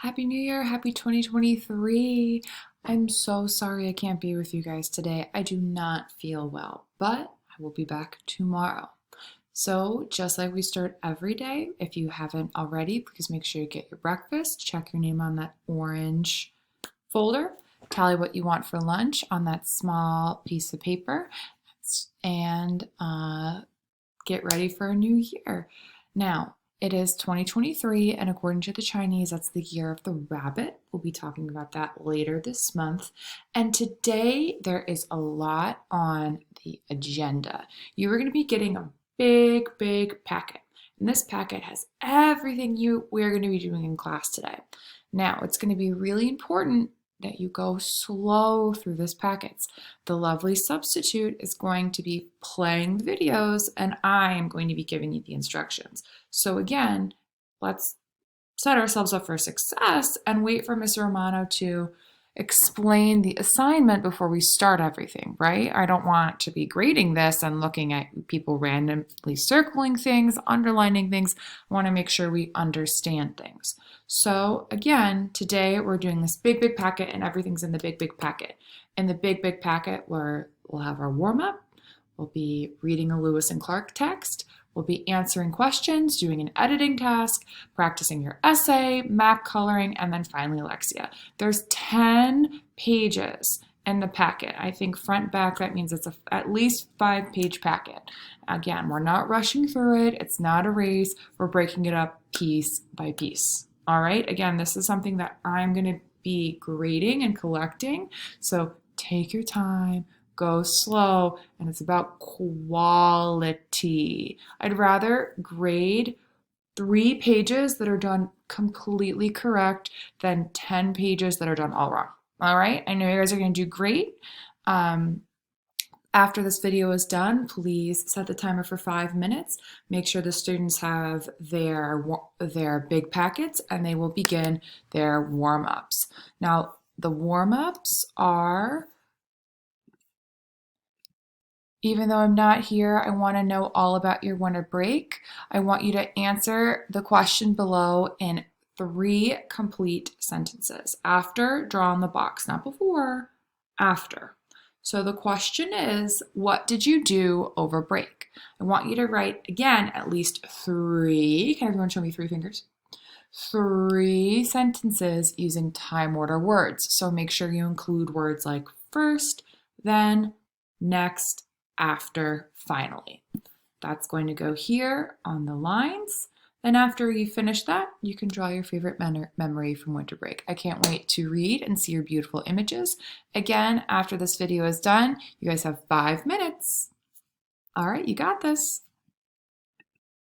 Happy New Year, happy 2023. I'm so sorry I can't be with you guys today. I do not feel well, but I will be back tomorrow. So, just like we start every day, if you haven't already, please make sure you get your breakfast, check your name on that orange folder, tally what you want for lunch on that small piece of paper, and get ready for a new year. Now, it is 2023, and according to the Chinese, that's the year of the rabbit. We'll be talking about that later this month. And today, there is a lot on the agenda. You are going to be getting a big packet. And this packet has everything we're going to be doing in class today. Now, it's going to be really important that you go slow through this packets. The lovely substitute is going to be playing the videos and I am going to be giving you the instructions. So again, let's set ourselves up for success and wait for Ms. Romano to explain the assignment before we start everything, right? I don't want to be grading this and looking at people randomly circling things, underlining things. I want to make sure we understand things. So again, today we're doing this big packet and everything's in the big packet. In the big packet, we'll have our warm-up. We'll be reading a Lewis and Clark text. We'll be answering questions, doing an editing task, practicing your essay, map coloring, and then finally Lexia. There's 10 pages in the packet. I think front, back, that means it's at least 5-page packet. Again, we're not rushing through it. It's not a race. We're breaking it up piece by piece. All right, again, this is something that I'm going to be grading and collecting. So take your time. Go slow, and it's about quality. I'd rather grade 3 pages that are done completely correct than 10 pages that are done all wrong. All right, I know you guys are going to do great. After this video is done, please set the timer for 5 minutes. Make sure the students have their big packets and they will begin their warm-ups. Now, the warm-ups are, even though I'm not here, I want to know all about your winter break. I want you to answer the question below in 3 complete sentences. After, draw in the box, not before, after. So the question is, what did you do over break? I want you to write, again, at least 3. Can everyone show me 3 fingers? 3 sentences using time order words. So make sure you include words like first, then, next, after, finally. That's going to go here on the lines. Then after you finish that, you can draw your favorite memory from winter break. I can't wait to read and see your beautiful images. Again, after this video is done, you guys have 5 minutes. All right, you got this.